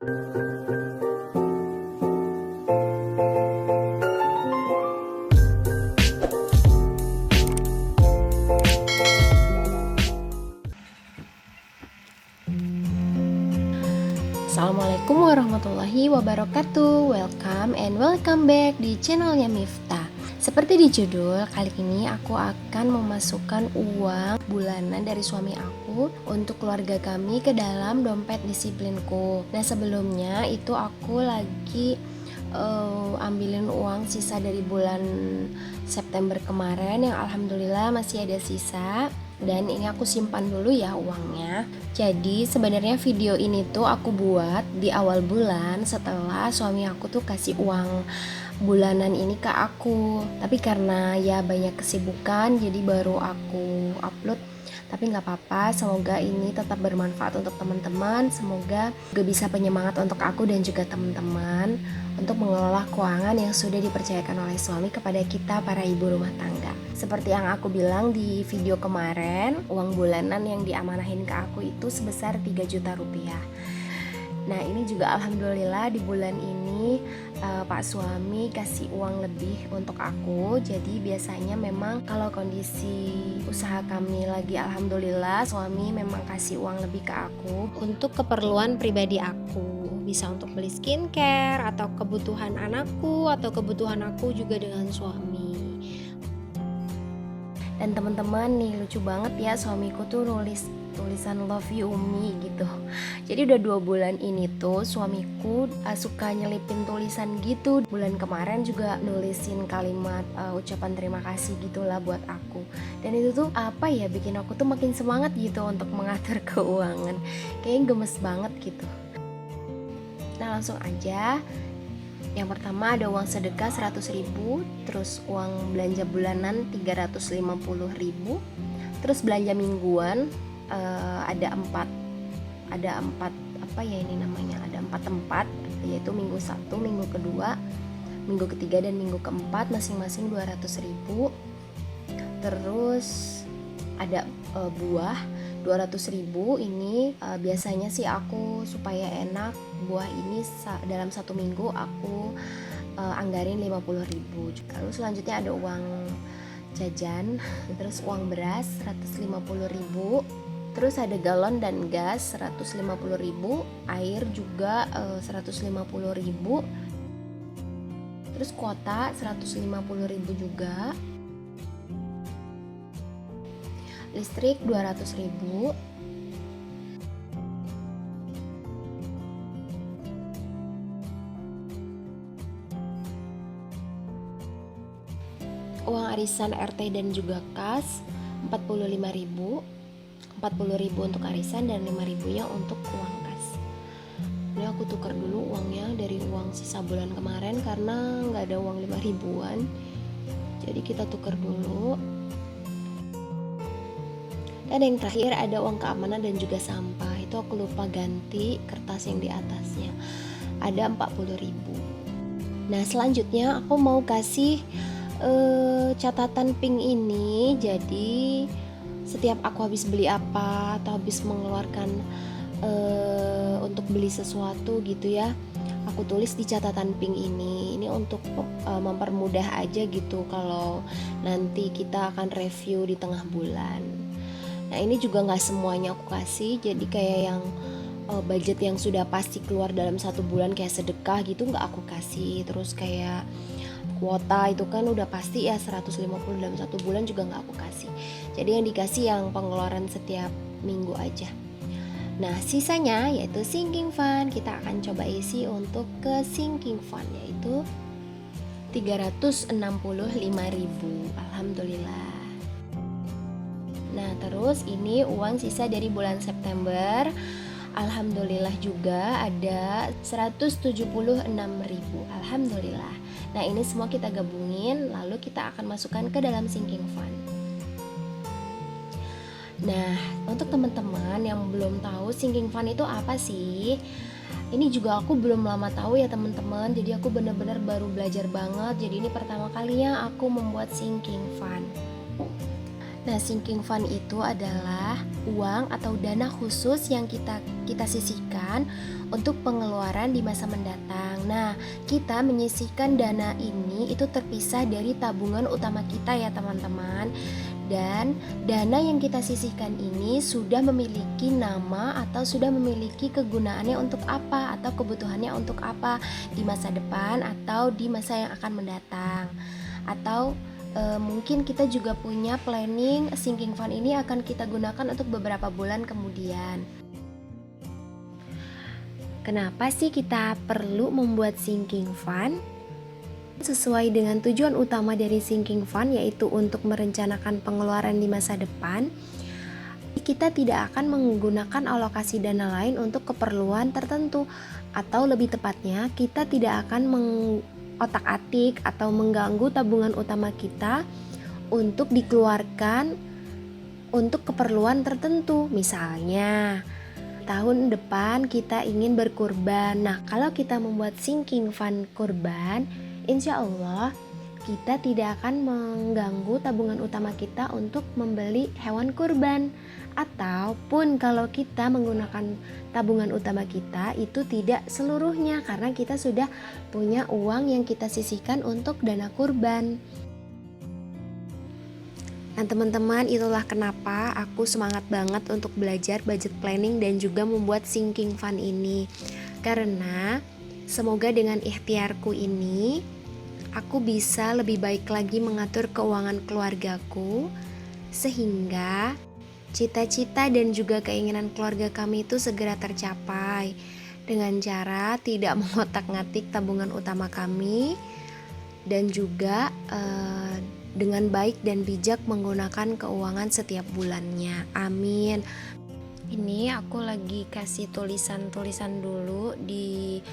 Assalamualaikum warahmatullahi wabarakatuh. Welcome back di channelnya Miftah. Seperti di judul, kali ini aku akan memasukkan uang bulanan dari suami aku untuk keluarga kami ke dalam dompet disiplinku. Nah, sebelumnya itu aku lagi ambilin uang sisa dari bulan September kemarin yang alhamdulillah masih ada sisa. Dan ini aku simpan dulu ya uangnya. Jadi sebenarnya video ini tuh aku buat di awal bulan setelah suami aku tuh kasih uang bulanan ini ke aku. Tapi karena ya banyak kesibukan jadi baru aku upload. Tapi gak apa-apa, semoga ini tetap bermanfaat untuk teman-teman. Semoga juga bisa penyemangat untuk aku dan juga teman-teman untuk mengelola keuangan yang sudah dipercayakan oleh suami kepada kita para ibu rumah tangga. Seperti yang aku bilang di video kemarin, uang bulanan yang diamanahin ke aku itu sebesar 3 juta rupiah. Nah, ini juga alhamdulillah di bulan ini Pak suami kasih uang lebih untuk aku. Jadi biasanya memang kalau kondisi usaha kami lagi alhamdulillah, suami memang kasih uang lebih ke aku untuk keperluan pribadi aku. Bisa untuk beli skincare atau kebutuhan anakku atau kebutuhan aku juga dengan suami. Dan teman-teman nih, lucu banget ya, suamiku tuh nulis tulisan love you Umi gitu. Jadi udah 2 bulan ini tuh suamiku suka nyelipin tulisan gitu. Bulan kemarin juga nulisin kalimat ucapan terima kasih gitulah buat aku. Dan itu tuh apa ya, bikin aku tuh makin semangat gitu untuk mengatur keuangan. Kayaknya gemes banget gitu. Nah, langsung aja. Yang pertama ada uang sedekah 100.000, terus uang belanja bulanan 350.000, terus belanja mingguan ada 4 apa ya ini namanya, ada 4 tempat, yaitu minggu 1, minggu kedua, minggu ketiga dan minggu keempat masing-masing 200.000. Terus ada buah 200.000 ini biasanya sih aku supaya enak buah ini dalam 1 minggu aku anggarin 50.000. Lalu selanjutnya ada uang jajan, terus uang beras 150.000, terus ada galon dan gas 150.000, air juga 150.000, terus kuota 150.000 juga, listrik 200.000, uang arisan RT dan juga kas 45.000 untuk arisan dan 5.000-nya untuk uang kas. Ini aku tukar dulu uangnya dari uang sisa bulan kemarin karena nggak ada uang 5.000-an. Jadi kita tukar dulu. Dan yang terakhir ada uang keamanan dan juga sampah. Itu aku lupa ganti kertas yang di atasnya. Ada 40.000. Nah, selanjutnya aku mau kasih catatan pink ini. Jadi setiap aku habis beli apa atau habis mengeluarkan untuk beli sesuatu gitu ya, aku tulis di catatan pink ini. Ini untuk mempermudah aja gitu kalau nanti kita akan review di tengah bulan. Nah, ini juga gak semuanya aku kasih. Jadi kayak yang budget yang sudah pasti keluar dalam 1 bulan kayak sedekah gitu gak aku kasih. Terus kayak kuota itu kan udah pasti ya 150 dalam 1 bulan juga gak aku kasih. Jadi yang dikasih yang pengeluaran setiap minggu aja. Nah, sisanya yaitu sinking fund. Kita akan coba isi untuk ke sinking fund, yaitu 365.000. Alhamdulillah. Nah, terus ini uang sisa dari bulan September. Alhamdulillah juga ada 176.000. Alhamdulillah. Nah, ini semua kita gabungin lalu kita akan masukkan ke dalam sinking fund. Nah, untuk teman-teman yang belum tahu sinking fund itu apa sih? Ini juga aku belum lama tahu ya teman-teman. Jadi aku benar-benar baru belajar banget. Jadi ini pertama kalinya aku membuat sinking fund. Nah, sinking fund itu adalah uang atau dana khusus yang kita sisihkan untuk pengeluaran di masa mendatang. Nah, kita menyisihkan dana ini itu terpisah dari tabungan utama kita ya teman-teman. Dan dana yang kita sisihkan ini sudah memiliki nama atau sudah memiliki kegunaannya untuk apa atau kebutuhannya untuk apa di masa depan atau di masa yang akan mendatang. Atau mungkin kita juga punya planning sinking fund ini akan kita gunakan untuk beberapa bulan kemudian. Kenapa sih kita perlu membuat sinking fund? Sesuai dengan tujuan utama dari sinking fund, yaitu untuk merencanakan pengeluaran di masa depan, kita tidak akan menggunakan alokasi dana lain untuk keperluan tertentu, atau lebih tepatnya kita tidak akan otak-atik atau mengganggu tabungan utama kita untuk dikeluarkan untuk keperluan tertentu. Misalnya tahun depan kita ingin berkurban. Nah, kalau kita membuat sinking fund kurban, insya Allah kita tidak akan mengganggu tabungan utama kita untuk membeli hewan kurban. Ataupun kalau kita menggunakan tabungan utama kita itu tidak seluruhnya, karena kita sudah punya uang yang kita sisihkan untuk dana kurban. Nah teman-teman, itulah kenapa aku semangat banget untuk belajar budget planning dan juga membuat sinking fund ini. Karena semoga dengan ikhtiarku ini aku bisa lebih baik lagi mengatur keuangan keluargaku, sehingga cita-cita dan juga keinginan keluarga kami itu segera tercapai dengan cara tidak mengotak-ngatik tabungan utama kami, dan juga dengan baik dan bijak menggunakan keuangan setiap bulannya. Amin. Ini aku lagi kasih tulisan-tulisan dulu di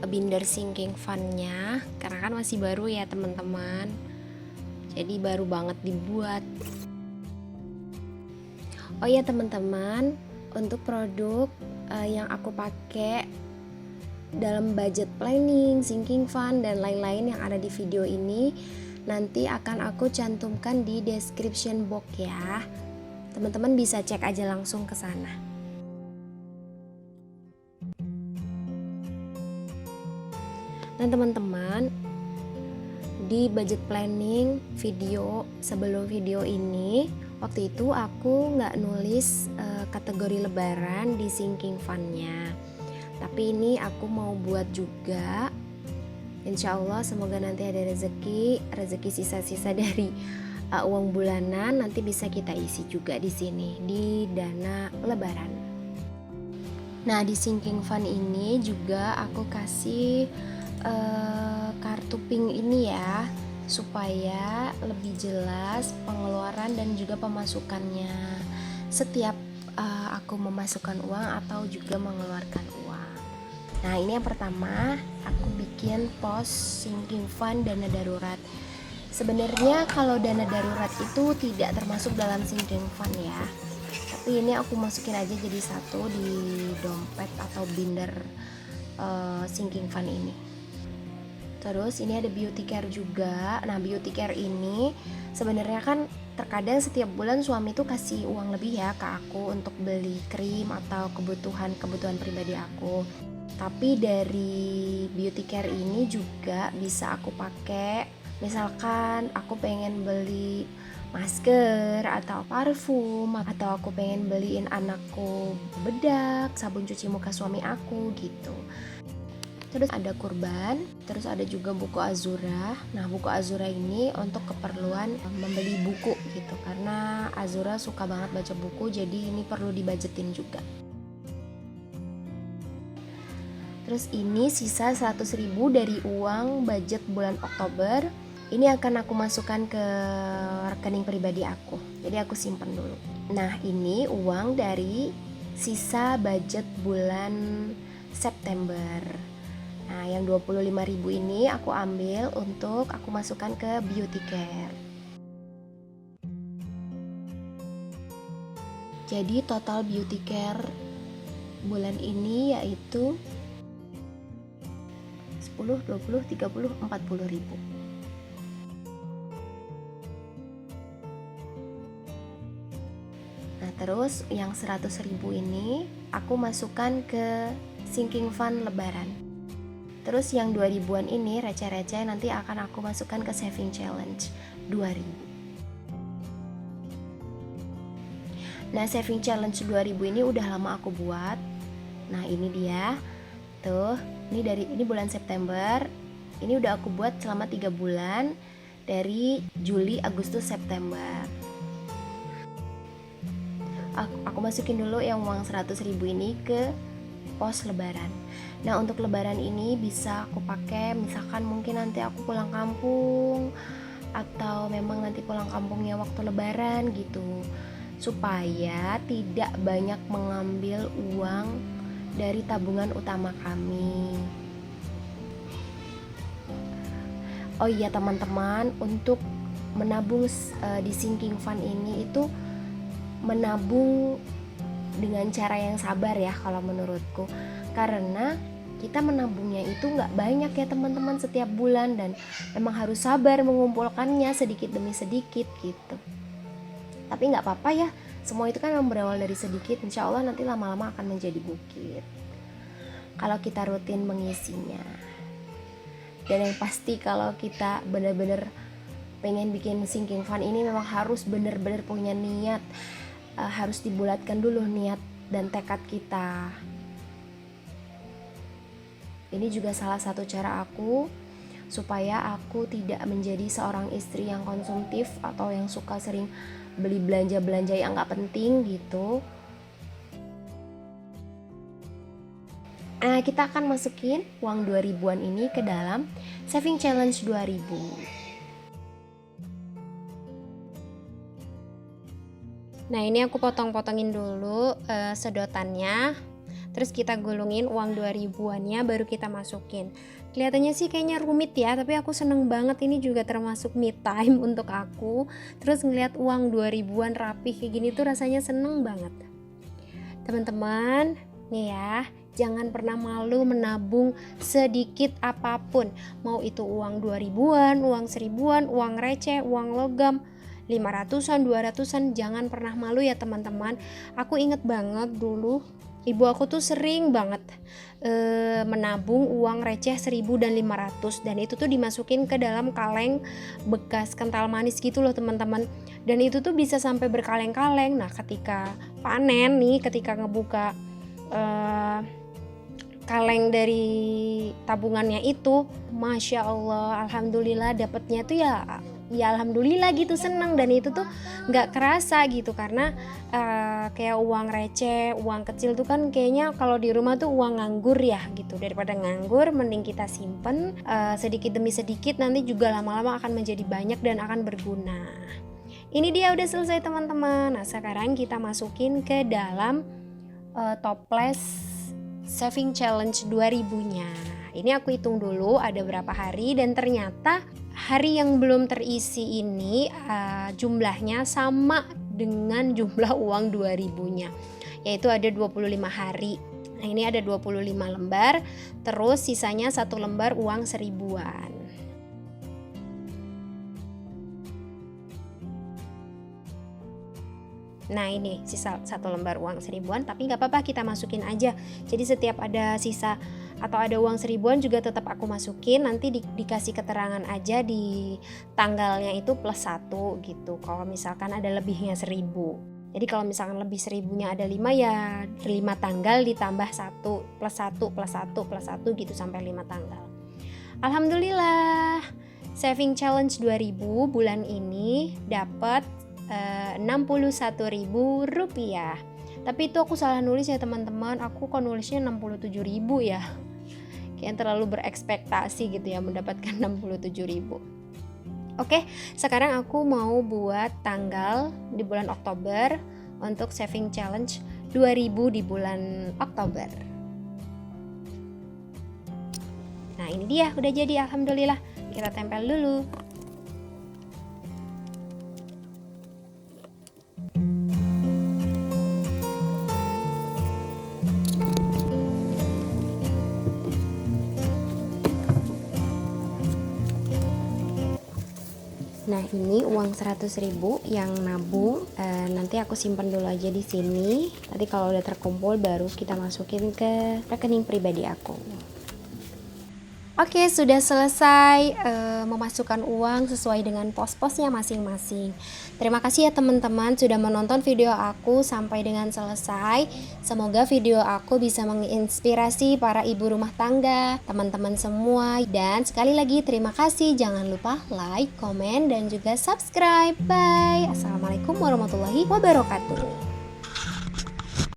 binder sinking fund-nya, karena kan masih baru ya teman-teman, jadi baru banget dibuat. Oh ya teman-teman, untuk produk yang aku pakai dalam budget planning, sinking fund, dan lain-lain yang ada di video ini nanti akan aku cantumkan di description box ya. Teman-teman bisa cek aja langsung ke sana. Nah teman-teman, di budget planning video sebelum video ini, waktu itu aku nggak nulis kategori lebaran di sinking fund-nya, tapi ini aku mau buat juga. Insya Allah semoga nanti ada rezeki sisa-sisa dari uang bulanan nanti bisa kita isi juga di sini di dana lebaran. Nah di sinking fund ini juga aku kasih kartu pink ini ya, supaya lebih jelas pengeluaran dan juga pemasukannya setiap aku memasukkan uang atau juga mengeluarkan uang. Nah ini yang pertama, aku bikin pos sinking fund dana darurat. Sebenarnya kalau dana darurat itu tidak termasuk dalam sinking fund ya, tapi ini aku masukin aja jadi satu di dompet atau binder sinking fund ini. Terus ini ada beauty care juga. Nah beauty care ini sebenarnya kan terkadang setiap bulan suami tuh kasih uang lebih ya ke aku untuk beli krim atau kebutuhan pribadi aku. Tapi dari beauty care ini juga bisa aku pakai. Misalkan aku pengen beli masker atau parfum, atau aku pengen beliin anakku bedak, sabun cuci muka suami aku gitu. Terus ada kurban, terus ada juga buku Azura. Nah buku Azura ini untuk keperluan membeli buku gitu, karena Azura suka banget baca buku, jadi ini perlu dibajetin juga. Terus ini sisa 100.000 dari uang budget bulan Oktober. Ini akan aku masukkan ke rekening pribadi aku, jadi aku simpan dulu. Nah ini uang dari sisa budget bulan September. Nah yang 25.000 ini aku ambil untuk aku masukkan ke beauty care. Jadi total beauty care bulan ini yaitu 10, 20, 30, 40 ribu. terus yang 100.000 ini aku masukkan ke sinking fund lebaran. Terus yang 2000-an ini receh-receh nanti akan aku masukkan ke saving challenge 2000. Nah, saving challenge 2000 ini udah lama aku buat. Nah, ini dia. Tuh, ini bulan September. Ini udah aku buat selama 3 bulan dari Juli, Agustus, September. Aku masukin dulu yang uang 100.000 ini ke pos lebaran. Nah, untuk lebaran ini bisa aku pakai misalkan mungkin nanti aku pulang kampung, atau memang nanti pulang kampungnya waktu lebaran gitu, supaya tidak banyak mengambil uang dari tabungan utama kami. Oh iya teman-teman, untuk menabung di sinking fund ini itu menabung dengan cara yang sabar ya kalau menurutku, karena kita menabungnya itu nggak banyak ya teman-teman setiap bulan, dan memang harus sabar mengumpulkannya sedikit demi sedikit gitu. Tapi nggak apa-apa ya, semua itu kan yang berawal dari sedikit, insya Allah nanti lama-lama akan menjadi bukit kalau kita rutin mengisinya. Dan yang pasti kalau kita benar-benar pengen bikin sinking fund ini memang harus benar-benar punya niat. Harus dibulatkan dulu niat dan tekad kita. Ini juga salah satu cara aku supaya aku tidak menjadi seorang istri yang konsumtif atau yang suka sering beli belanja-belanja yang gak penting gitu. Kita akan masukin uang 2000-an ini ke dalam saving challenge 2000. Nah, ini aku potong-potongin dulu sedotannya. Terus kita gulungin uang 2000-annya baru kita masukin. Kelihatannya sih kayaknya rumit ya, tapi aku seneng banget, ini juga termasuk me time untuk aku. Terus ngeliat uang 2000-an rapih kayak gini tuh rasanya seneng banget. Teman-teman, nih ya, jangan pernah malu menabung sedikit apapun. Mau itu uang 2000-an, uang 1000-an, uang receh, uang logam, 500-an, 200-an, jangan pernah malu ya teman-teman. Aku inget banget dulu ibu aku tuh sering banget menabung uang receh 1000 dan 500, dan itu tuh dimasukin ke dalam kaleng bekas kental manis gitu loh teman-teman. Dan itu tuh bisa sampai berkaleng-kaleng. Nah, ketika panen nih, ketika ngebuka kaleng dari tabungannya itu, Masya Allah, Alhamdulillah dapetnya tuh ya Alhamdulillah gitu, seneng. Dan itu tuh gak kerasa gitu, karena kayak uang receh, uang kecil tuh kan kayaknya kalau di rumah tuh uang nganggur ya gitu. Daripada nganggur mending kita simpen sedikit demi sedikit, nanti juga lama-lama akan menjadi banyak dan akan berguna. Ini dia udah selesai teman-teman. Nah, sekarang kita masukin ke dalam toples saving challenge 2000-nya. Ini aku hitung dulu ada berapa hari, dan ternyata hari yang belum terisi ini jumlahnya sama dengan jumlah uang 2000-nya, yaitu ada 25 hari. Nah, ini ada 25 lembar, terus sisanya 1 lembar uang 1000-an. Nah, ini sisa 1 lembar uang 1000-an, tapi gak apa-apa, kita masukin aja. Jadi setiap ada sisa atau ada uang 1000-an juga tetap aku masukin. Nanti dikasih keterangan aja di tanggalnya itu +1 gitu, kalau misalkan ada lebihnya 1000. Jadi kalau misalkan lebih 1000-nya ada 5, ya 5 tanggal ditambah 1 +1 +1 +1 gitu sampai 5 tanggal. Alhamdulillah, saving challenge 2000 bulan ini dapat Rp61.000. Tapi itu aku salah nulis ya teman-teman, aku kok nulisnya 67.000 ya. Kayaknya terlalu berekspektasi gitu ya mendapatkan 67.000. Oke, sekarang aku mau buat tanggal di bulan Oktober untuk saving challenge 2000 di bulan Oktober. Nah, ini dia udah jadi, alhamdulillah. Kita tempel dulu. Nah, ini uang 100.000 yang nabung. Nanti aku simpan dulu aja di sini. Nanti kalau udah terkumpul baru kita masukin ke rekening pribadi aku. Oke, sudah selesai memasukkan uang sesuai dengan pos-posnya masing-masing. Terima kasih ya teman-teman sudah menonton video aku sampai dengan selesai. Semoga video aku bisa menginspirasi para ibu rumah tangga, teman-teman semua. Dan sekali lagi terima kasih, jangan lupa like, komen, dan juga subscribe. Bye. Assalamualaikum warahmatullahi wabarakatuh.